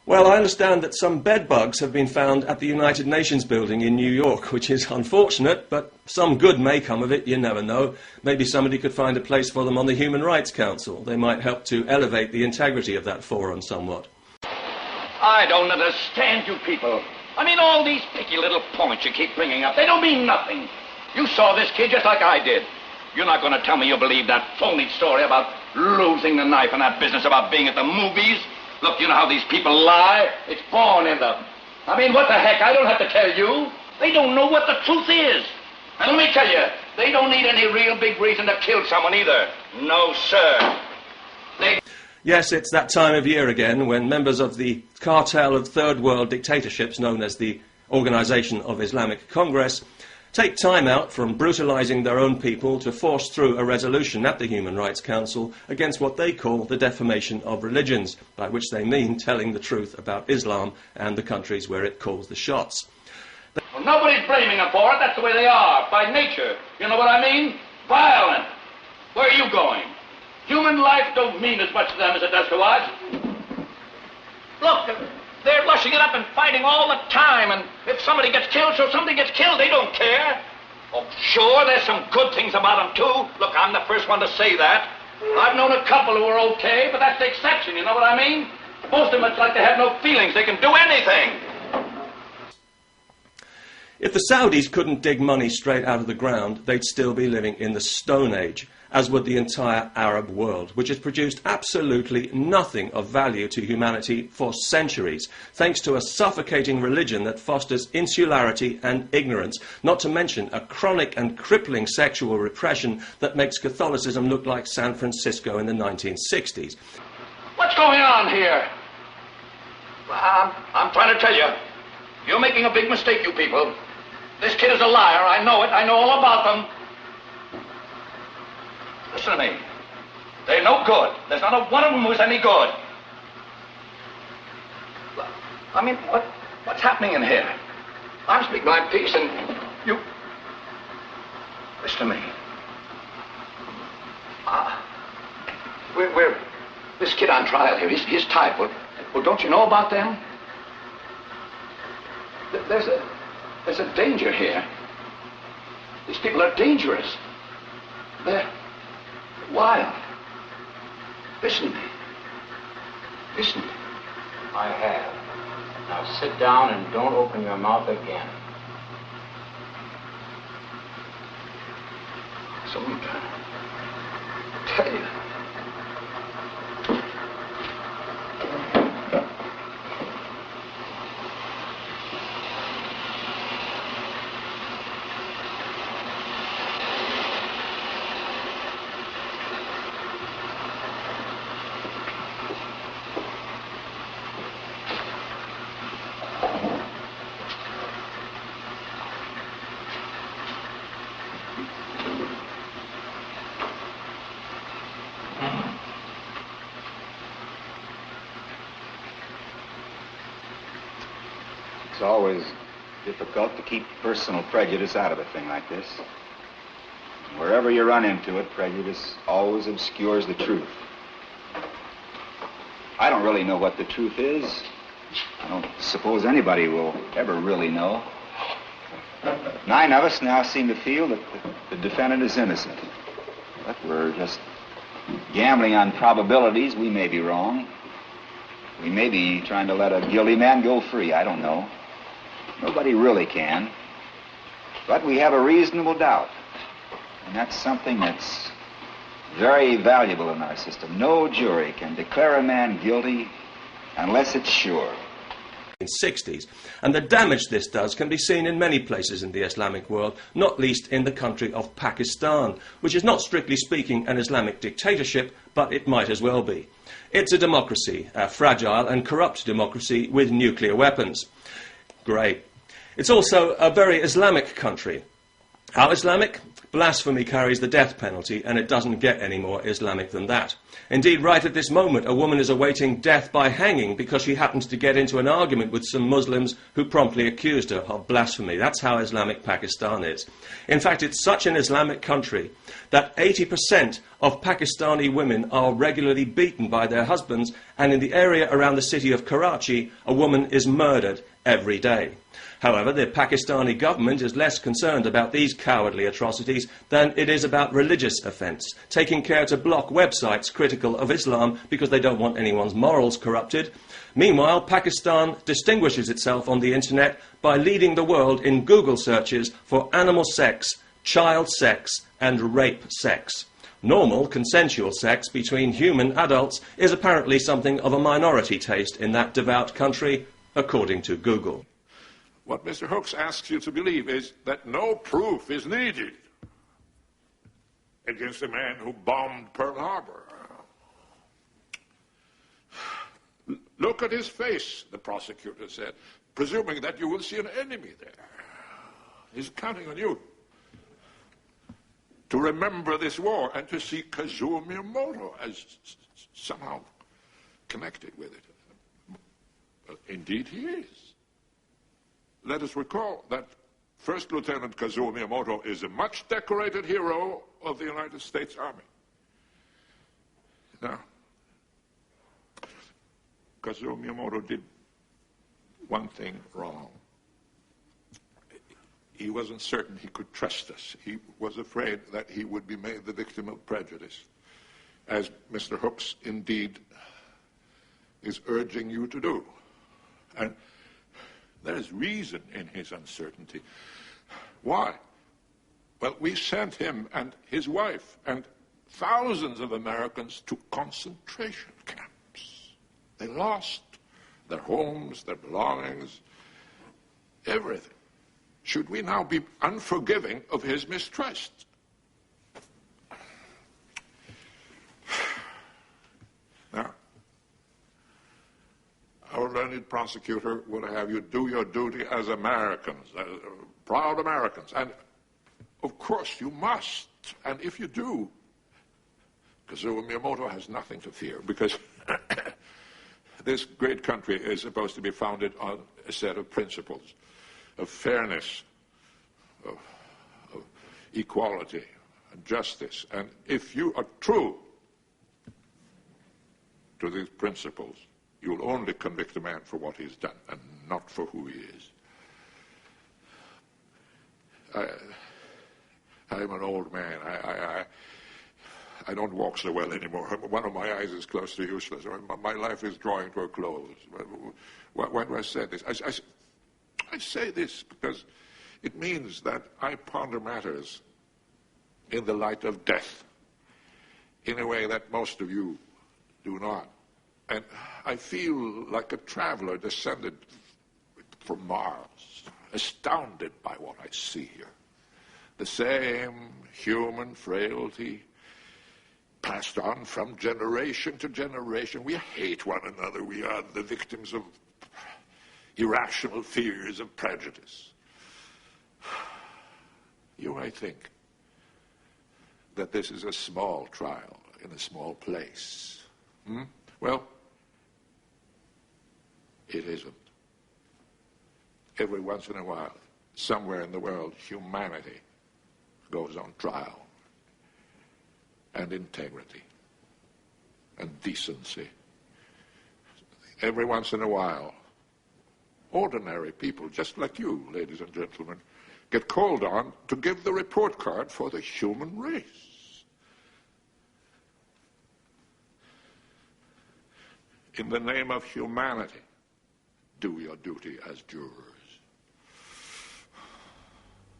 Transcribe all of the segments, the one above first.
Well, I understand that some bed bugs have been found at the United Nations building in New York, which is unfortunate, but some good may come of it, you never know. Maybe somebody could find a place for them on the Human Rights Council. They might help to elevate the integrity of that forum somewhat. I don't understand you people. I mean, all these picky little points you keep bringing up, they don't mean nothing. You saw this kid just like I did. You're not going to tell me you believe that phony story about losing the knife and that business about being at the movies? Look, you know how these people lie? It's born in them. I mean, what the heck? I don't have to tell you. They don't know what the truth is. And let me tell you, they don't need any real big reason to kill someone either. No, sir. Yes, it's that time of year again when members of the cartel of third world dictatorships known as the Organization of Islamic Congress take time out from brutalizing their own people to force through a resolution at the Human Rights Council against what they call the defamation of religions, by which they mean telling the truth about Islam and the countries where it calls the shots. Well, nobody's blaming them for it. That's the way they are, by nature. You know what I mean? Violent. Where are you going? Human life don't mean as much to them as it does to us. Look, they're lushing it up and fighting all the time, and if somebody gets killed, so somebody gets killed, they don't care. Oh, sure, there's some good things about them, too. Look, I'm the first one to say that. I've known a couple who were okay, but that's the exception, you know what I mean? Most of them, it's like they have no feelings. They can do anything. If the Saudis couldn't dig money straight out of the ground, they'd still be living in the Stone Age, as would the entire Arab world, which has produced absolutely nothing of value to humanity for centuries, thanks to a suffocating religion that fosters insularity and ignorance, not to mention a chronic and crippling sexual repression that makes Catholicism look like San Francisco in the 1960s. What's going on here? I'm trying to tell you, you're making a big mistake, you people. This kid is a liar, I know it, I know all about them. Listen to me. They're no good. There's not a one of them who's any good. I mean, what's happening in here? I'm speaking my piece and you... Listen to me. We're this kid on trial here, his type. Well, don't you know about them? There's a danger here. These people are dangerous. They're wild. Listen to me. Listen to me. I have. Now sit down and don't open your mouth again. Someone tell you. It's always difficult to keep personal prejudice out of a thing like this. Wherever you run into it, prejudice always obscures the truth. I don't really know what the truth is. I don't suppose anybody will ever really know. 9 of us now seem to feel that the defendant is innocent. But we're just gambling on probabilities. We may be wrong. We may be trying to let a guilty man go free. I don't know. Nobody really can. But we have a reasonable doubt. And that's something that's very valuable in our system. No jury can declare a man guilty unless it's sure. 60s, and the damage this does can be seen in many places in the Islamic world, not least in the country of Pakistan, which is not strictly speaking an Islamic dictatorship, but it might as well be. It's a democracy, a fragile and corrupt democracy with nuclear weapons. Great. It's also a very Islamic country. How Islamic? Blasphemy carries the death penalty, and it doesn't get any more Islamic than that. Indeed, right at this moment, a woman is awaiting death by hanging because she happens to get into an argument with some Muslims who promptly accused her of blasphemy. That's how Islamic Pakistan is. In fact, it's such an Islamic country that 80% of Pakistani women are regularly beaten by their husbands, and in the area around the city of Karachi, a woman is murdered every day. However, the Pakistani government is less concerned about these cowardly atrocities than it is about religious offence, taking care to block websites critical of Islam because they don't want anyone's morals corrupted. Meanwhile, Pakistan distinguishes itself on the internet by leading the world in Google searches for animal sex, child sex, and rape sex. Normal, consensual sex between human adults is apparently something of a minority taste in that devout country, according to Google. What Mr. Hooks asks you to believe is that no proof is needed against a man who bombed Pearl Harbor. Look at his face, the prosecutor said, presuming that you will see an enemy there. He's counting on you to remember this war and to see Kazuo Miyamoto as somehow connected with it. Well, indeed he is. Let us recall that First Lieutenant Kazuo Miyamoto is a much decorated hero of the United States Army. Now, Kazuo Miyamoto did one thing wrong. He wasn't certain he could trust us. He was afraid that he would be made the victim of prejudice, as Mr. Hooks indeed is urging you to do. And there is reason in his uncertainty. Why? Well, we sent him and his wife and thousands of Americans to concentration camps. They lost their homes, their belongings, everything. Should we now be unforgiving of his mistrust? Now, our learned prosecutor would have you do your duty as Americans, proud Americans. And, of course, you must. And if you do, Kazuo Miyamoto has nothing to fear, because this great country is supposed to be founded on a set of principles of fairness, of equality, and justice. And if you are true to these principles, you'll only convict a man for what he's done and not for who he is. I'm an old man. I don't walk so well anymore. One of my eyes is close to useless. My life is drawing to a close. Why do I say this? I say this because it means that I ponder matters in the light of death in a way that most of you do not. And I feel like a traveler descended from Mars, astounded by what I see here. The same human frailty passed on from generation to generation. We hate one another. We are the victims of irrational fears of prejudice. You might think that this is a small trial in a small place. Well, it isn't. Every once in a while, somewhere in the world, humanity goes on trial, and integrity, and decency. Every once in a while, ordinary people, just like you, ladies and gentlemen, get called on to give the report card for the human race. In the name of humanity, do your duty as jurors.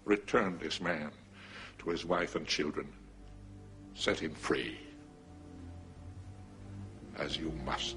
Return this man to his wife and children. Set him free, as you must.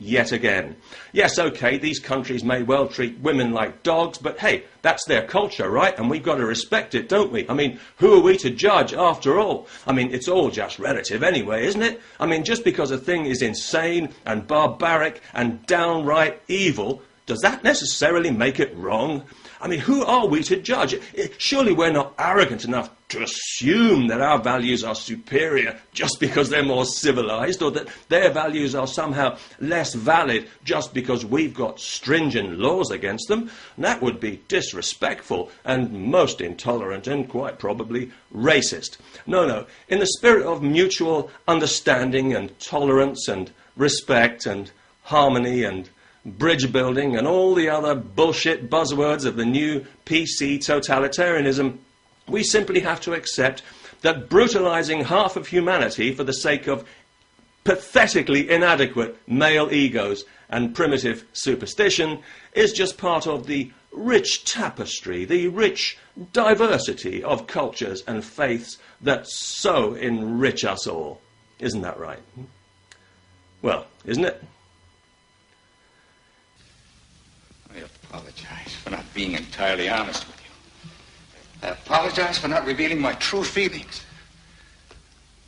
yet again. Yes, okay, these countries may well treat women like dogs, but hey, that's their culture, right? And we've got to respect it, don't we? I mean, who are we to judge after all? I mean, it's all just relative anyway, isn't it? I mean, just because a thing is insane and barbaric and downright evil, does that necessarily make it wrong? I mean, who are we to judge? Surely we're not arrogant enough to assume that our values are superior just because they're more civilized, or that their values are somehow less valid just because we've got stringent laws against them. And that would be disrespectful and most intolerant and quite probably racist. No. In the spirit of mutual understanding and tolerance and respect and harmony and bridge building and all the other bullshit buzzwords of the new PC totalitarianism, we simply have to accept that brutalizing half of humanity for the sake of pathetically inadequate male egos and primitive superstition is just part of the rich tapestry, the rich diversity of cultures and faiths that so enrich us all. Isn't that right? Well, isn't it? I apologize for not being entirely honest with you. I apologize for not revealing my true feelings.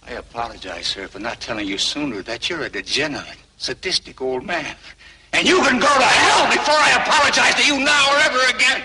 I apologize, sir, for not telling you sooner that you're a degenerate, sadistic old man. And you can go to hell before I apologize to you now or ever again.